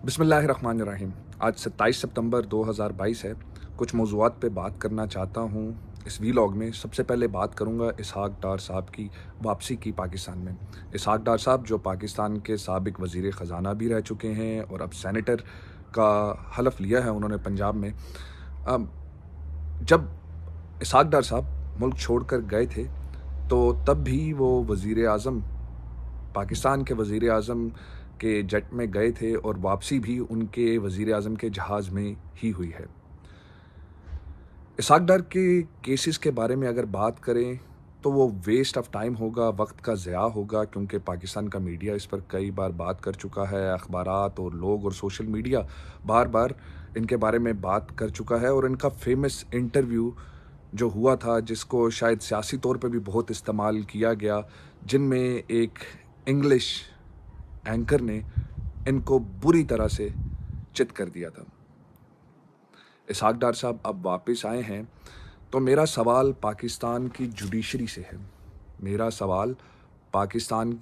बिस्मिल्लाहिर्रहमानिर्रहीम। आज 27 सितंबर 2022 है। कुछ मौज़ूआत पे बात करना चाहता हूँ इस वीलॉग में। सबसे पहले बात करूँगा इसहाक डार साहब की वापसी की पाकिस्तान में। इसहाक डार साहब जो पाकिस्तान के साबिक़ वज़ीर ख़ज़ाना भी रह चुके हैं और अब सेनेटर का हलफ़ लिया है उन्होंने पंजाब में। जब इसहाक डार साहब मुल्क छोड़कर गए थे तो तब भी वो वज़ीर आज़म पाकिस्तान के वज़ीर आज़म के जेट में गए थे और वापसी भी उनके वज़ीर आज़म के जहाज़ में ही हुई है। इसहाक डार के केसेस के बारे में अगर बात करें तो वो वेस्ट ऑफ टाइम होगा, वक्त का ज़िया होगा, क्योंकि पाकिस्तान का मीडिया इस पर कई बार बात कर चुका है, अखबारात और लोग और सोशल मीडिया बार बार इनके बारे में बात कर चुका है। और इनका फेमस इंटरव्यू जो हुआ था, जिसको शायद सियासी तौर पे भी बहुत इस्तेमाल किया गया, जिनमें एक इंग्लिश एंकर ने इनको बुरी तरह से चित कर दिया था। इसहाक डार साहब अब वापस आए हैं तो मेरा सवाल पाकिस्तान की जुडिशरी से है, मेरा सवाल पाकिस्तान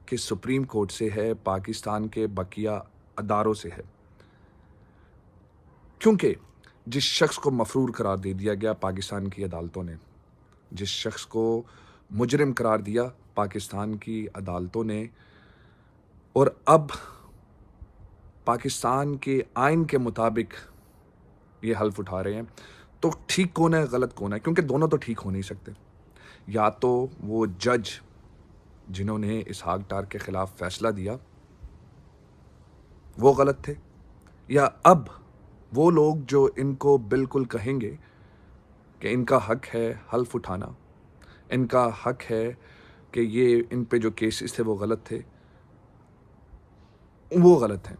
के सुप्रीम कोर्ट से है, पाकिस्तान के बकिया अदारों से है। क्योंकि जिस शख्स को मफरूर करार दे दिया गया पाकिस्तान की अदालतों ने, जिस शख्स को मुजरिम करार दिया पाकिस्तान की अदालतों ने, और अब पाकिस्तान के आइन के मुताबिक ये हल्फ उठा रहे हैं, तो ठीक कौन है, गलत कौन है? क्योंकि दोनों तो ठीक हो नहीं सकते। या तो वो जज जिन्होंने इसहाक डार के खिलाफ फैसला दिया वो गलत थे, या अब वो लोग जो इनको बिल्कुल कहेंगे कि इनका हक है हल्फ उठाना, इनका हक है कि ये इन पे जो केसेस थे वो गलत थे, वो गलत हैं।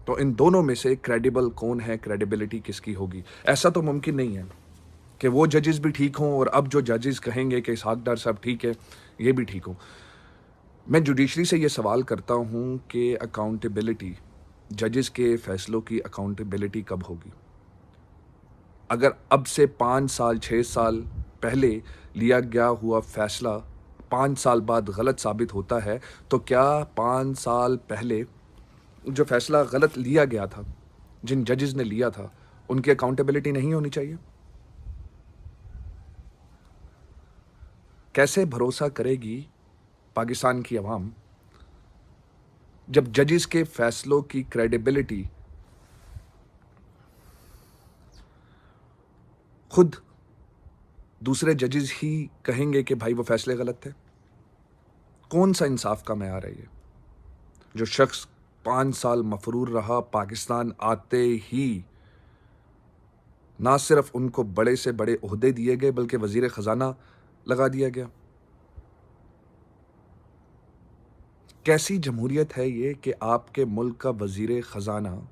तो इन दोनों में से क्रेडिबल कौन है, क्रेडिबिलिटी किसकी होगी? ऐसा तो मुमकिन नहीं है कि वो जजेस भी ठीक हों और अब जो जजेस कहेंगे कि इसहाक डार साहब ठीक है, ये भी ठीक हो। मैं जुडिशरी से ये सवाल करता हूँ कि अकाउंटेबिलिटी, जजेस के फैसलों की अकाउंटेबिलिटी कब होगी? अगर अब से 5 साल 6 साल पहले लिया गया हुआ फैसला 5 साल बाद गलत साबित होता है, तो क्या 5 साल पहले जो फैसला गलत लिया गया था, जिन जजेस ने लिया था, उनकी अकाउंटेबिलिटी नहीं होनी चाहिए? कैसे भरोसा करेगी पाकिस्तान की आवाम जब जजेस के फैसलों की क्रेडिबिलिटी खुद दूसरे जजेस ही कहेंगे कि भाई वो फैसले गलत थे? कौन सा इंसाफ का मैयार है ये? जो शख्स 5 साल मफरूर रहा, पाकिस्तान आते ही ना सिर्फ उनको बड़े से बड़े ओहदे दिए गए बल्कि वजीर खजाना लगा दिया गया। कैसी जमहूरियत है ये कि आपके मुल्क का वजीर खजाना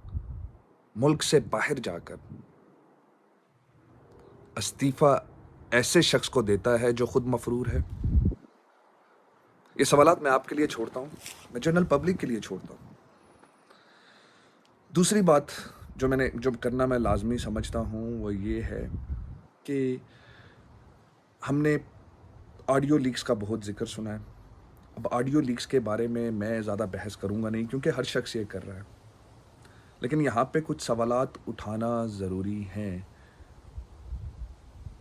मुल्क से बाहर जाकर इस्तीफा ऐसे शख्स को देता है जो खुद मफरूर है? ये सवालात मैं आपके लिए छोड़ता हूँ, मैं जनरल पब्लिक के लिए छोड़ता हूँ। दूसरी बात जो करना मैं लाजमी समझता हूँ वो ये है कि हमने ऑडियो लीक्स का बहुत जिक्र सुना है। अब ऑडियो लीक्स के बारे में मैं ज़्यादा बहस करूँगा नहीं, क्योंकि हर शख्स ये कर रहा है, लेकिन यहाँ पे कुछ सवालात उठाना ज़रूरी हैं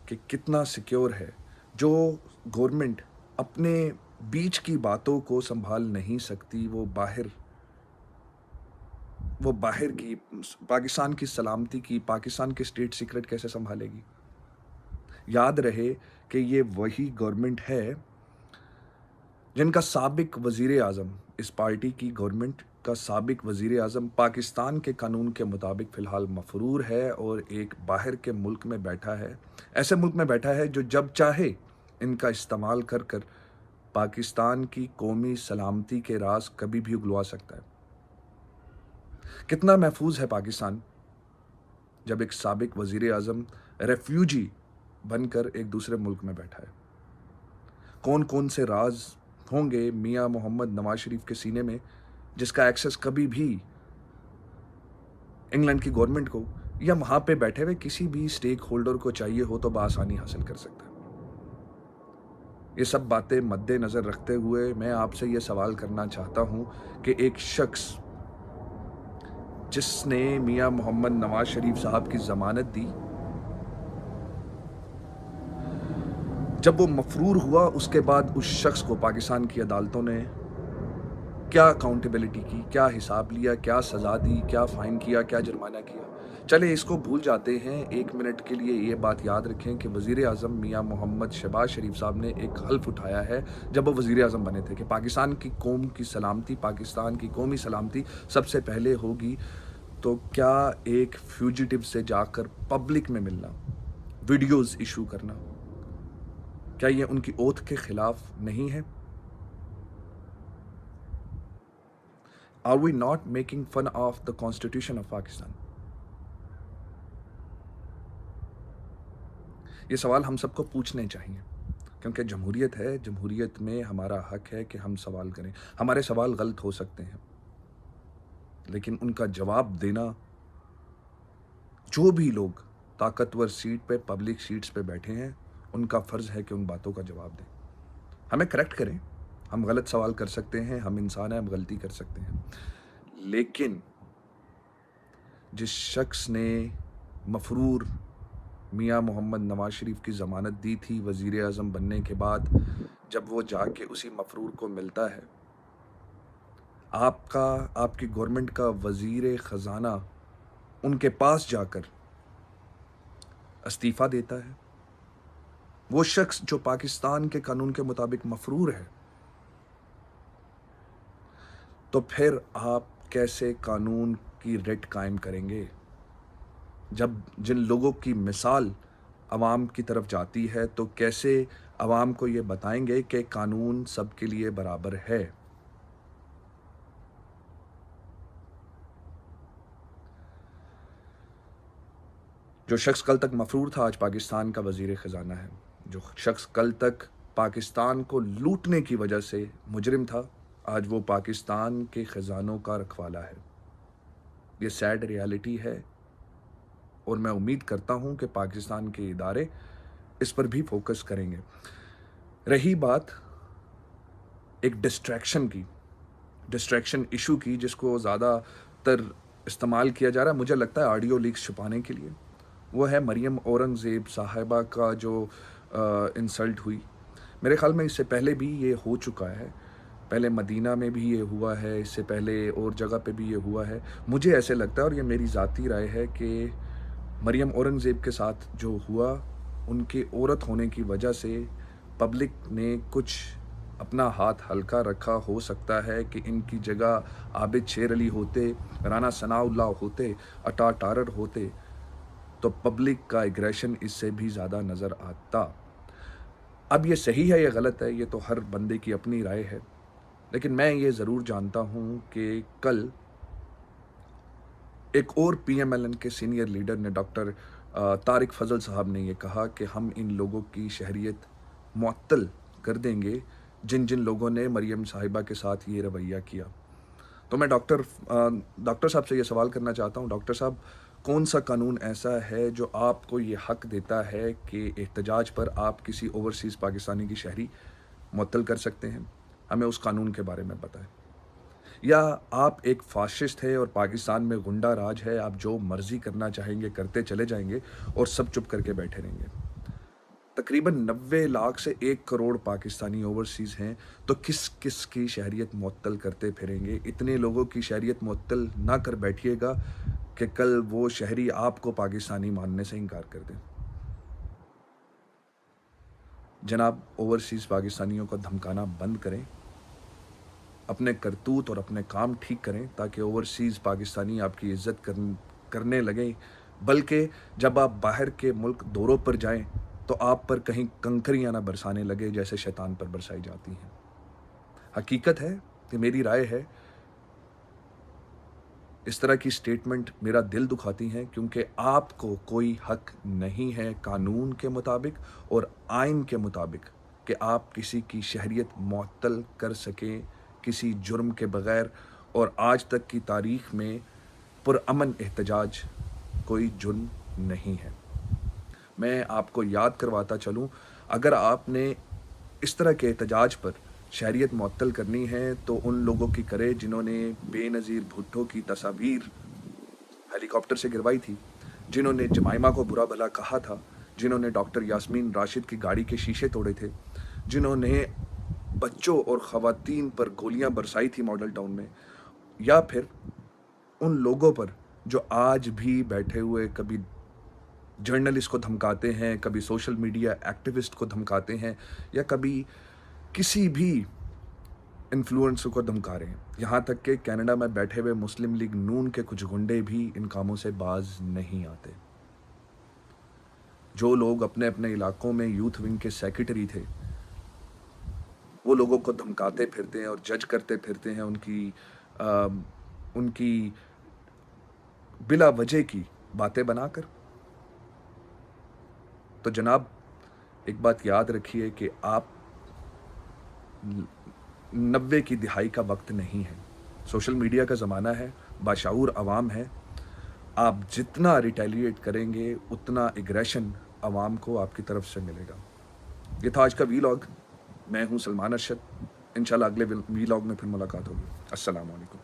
कि कितना सिक्योर है। जो गवर्नमेंट अपने बीच की बातों को संभाल नहीं सकती, वो बाहर की, पाकिस्तान की सलामती की, पाकिस्तान के स्टेट सीक्रेट कैसे संभालेगी? याद रहे कि ये वही गवर्नमेंट है जिनका साबिक वज़ीर आज़म, इस पार्टी की गवर्नमेंट का साबिक वज़ीर आज़म पाकिस्तान के कानून के मुताबिक फ़िलहाल मफरूर है और एक बाहर के मुल्क में बैठा है, ऐसे मुल्क में बैठा है जो जब चाहे इनका इस्तेमाल कर कर पाकिस्तान की कौमी सलामती के राज कभी भी उगलवा सकता है। कितना महफूज है पाकिस्तान जब एक साबिक वज़ीर आज़म रेफ्यूजी बनकर एक दूसरे मुल्क में बैठा है? कौन कौन से राज होंगे मियाँ मोहम्मद नवाज शरीफ के सीने में, जिसका एक्सेस कभी भी इंग्लैंड की गवर्नमेंट को या वहाँ पे बैठे हुए किसी भी स्टेक होल्डर को चाहिए हो तो बआसानी हासिल कर सकता है। ये सब बातें मद्देनज़र रखते हुए मैं आपसे ये सवाल करना चाहता हूँ कि एक शख्स जिसने मियां मोहम्मद नवाज शरीफ साहब की ज़मानत दी, जब वो मफरूर हुआ उसके बाद उस शख्स को पाकिस्तान की अदालतों ने क्या अकाउंटेबिलिटी की, क्या हिसाब लिया, क्या सज़ा दी, क्या फ़ाइन किया, क्या जुर्माना किया। चले इसको भूल जाते हैं, 1 मिनट के लिए ये बात याद रखें कि वज़ीर आज़म मियां मोहम्मद शहबाज शरीफ साहब ने एक हल्फ उठाया है जब वो वज़ीर आज़म बने थे कि पाकिस्तान की कौम की सलामती, पाकिस्तान की कौमी सलामती सबसे पहले होगी। तो क्या एक फ्यूजिटिव से जाकर पब्लिक में मिलना, वीडियोज़ इशू करना, क्या ये उनकी ओथ के खिलाफ नहीं है? Are we not making fun of the Constitution of Pakistan? ये सवाल हम सबको पूछने चाहिए क्योंकि जमहूरियत है, जमहूरियत में हमारा हक है कि हम सवाल करें। हमारे सवाल गलत हो सकते हैं, लेकिन उनका जवाब देना, जो भी लोग ताकतवर सीट पे, पब्लिक सीट्स पे बैठे हैं, उनका फ़र्ज़ है कि उन बातों का जवाब दें। हमें करेक्ट करें, हम गलत सवाल कर सकते हैं, हम इंसान हैं, हम गलती कर सकते हैं, लेकिन जिस शख्स ने मफरूर मियां मोहम्मद नवाज शरीफ की ज़मानत दी थी वज़ीर आज़म बनने के बाद, जब वो जाके उसी मफरूर को मिलता है, आपकी गवर्नमेंट का वज़ीर ख़जाना उनके पास जाकर इस्तीफ़ा देता है, वो शख्स जो पाकिस्तान के कानून के मुताबिक मफरूर है, तो फिर आप कैसे कानून की रेट कायम करेंगे? जब जिन लोगों की मिसाल अवाम की तरफ जाती है, तो कैसे अवाम को ये बताएंगे कि कानून सबके लिए बराबर है? जो शख्स कल तक मफरूर था, आज पाकिस्तान का वज़ीर ख़जाना है। जो शख्स कल तक पाकिस्तान को लूटने की वजह से मुजरिम था, आज वो पाकिस्तान के ख़जानों का रखवाला है। ये सैड रियलिटी है और मैं उम्मीद करता हूँ कि पाकिस्तान के इदारे इस पर भी फोकस करेंगे। रही बात एक डिस्ट्रैक्शन इशू की, जिसको ज़्यादातर इस्तेमाल किया जा रहा है, मुझे लगता है ऑडियो लीक्स छुपाने के लिए, वो है मरियम औरंगज़ेब साहिबा का जो इंसल्ट हुई। मेरे ख़्याल में इससे पहले भी ये हो चुका है, पहले मदीना में भी ये हुआ है, इससे पहले और जगह पे भी ये हुआ है। मुझे ऐसे लगता है, और ये मेरी ज़ाती राय है, कि मरियम औरंगज़ेब के साथ जो हुआ, उनके औरत होने की वजह से पब्लिक ने कुछ अपना हाथ हल्का रखा। हो सकता है कि इनकी जगह आबिद शेर अली होते, राना सनाउल्लाह होते, अता टारर होते, तो पब्लिक का एग्रेशन इससे भी ज़्यादा नज़र आता। अब ये सही है या गलत है, ये तो हर बंदे की अपनी राय है, लेकिन मैं ये ज़रूर जानता हूँ कि कल एक और पीएमएलएन के सीनियर लीडर ने, डॉक्टर तारिक फजल साहब ने ये कहा कि हम इन लोगों की शहरियत मुअत्तल कर देंगे जिन जिन लोगों ने मरियम साहिबा के साथ ये रवैया किया। तो मैं डॉक्टर साहब से ये सवाल करना चाहता हूँ, डॉक्टर साहब, कौन सा कानून ऐसा है जो आपको ये हक देता है कि एहतजाज पर आप किसी ओवरसीज़ पाकिस्तानी की शहरी मुअत्तल कर सकते हैं? हमें उस कानून के बारे में बताएं। या आप एक फाशिस्ट है और पाकिस्तान में गुंडा राज है, आप जो मर्जी करना चाहेंगे करते चले जाएंगे और सब चुप करके बैठे रहेंगे? तकरीबन 90 लाख से 1 करोड़ पाकिस्तानी ओवरसीज़ हैं, तो किस किस की शहरियत मुअत्तल करते फिरेंगे? इतने लोगों की शहरियत मुअत्तल ना कर बैठिएगा कि कल वो शहरी आपको पाकिस्तानी मानने से इनकार कर दें। जनाब, ओवरसीज़ पाकिस्तानियों को धमकाना बंद करें, अपने करतूत और अपने काम ठीक करें, ताकि ओवरसीज़ पाकिस्तानी आपकी इज़्ज़त करने लगें। बल्कि जब आप बाहर के मुल्क दौरों पर जाएं, तो आप पर कहीं कंकरियाँ ना बरसाने लगे जैसे शैतान पर बरसाई जाती हैं। हकीकत है कि मेरी राय है, इस तरह की स्टेटमेंट मेरा दिल दुखाती हैं, क्योंकि आपको कोई हक नहीं है कानून के मुताबिक और आइन के मुताबिक कि आप किसी की शहरियत मुअत्तल कर सकें किसी जुर्म के बग़ैर। और आज तक की तारीख़ में पुरअमन एहतजाज कोई जुर्म नहीं है। मैं आपको याद करवाता चलूँ, अगर आपने इस तरह के एहतजाज पर शहरियत मुअत्तल करनी है, तो उन लोगों की करे जिन्होंने बेनज़ीर भुट्टो की तस्वीर हेली कॉप्टर से गिरवाई थी, जिन्होंने जमाइमा को बुरा भला कहा था, जिन्होंने डॉक्टर यास्मीन राशिद की गाड़ी के शीशे तोड़े थे, जिन्होंने बच्चों और ख़वातीन पर गोलियां बरसाई थी मॉडल टाउन में, या फिर उन लोगों पर जो आज भी बैठे हुए कभी जर्नलिस्ट को धमकाते हैं, कभी सोशल मीडिया एक्टिविस्ट को धमकाते हैं, या कभी किसी भी इन्फ्लुएंसर को धमका रहे हैं। यहाँ तक कि कनाडा में बैठे हुए मुस्लिम लीग नून के कुछ गुंडे भी इन कामों से बाज नहीं आते। जो लोग अपने अपने इलाकों में यूथ विंग के सेक्रेटरी थे, वो लोगों को धमकाते फिरते हैं और जज करते फिरते हैं उनकी बिला वजह की बातें बनाकर। तो जनाब, एक बात याद रखिए कि आप 90 की दिहाई का वक्त नहीं है, सोशल मीडिया का ज़माना है, बाशऊर अवाम है। आप जितना रिटेलिएट करेंगे उतना एग्रेशन अवाम को आपकी तरफ से मिलेगा। ये था आज का वीलॉग। मैं हूं सलमान अरशद। इंशाल्लाह अगले वीलॉग में फिर मुलाकात होगी। अस्सलाम वालेकुम।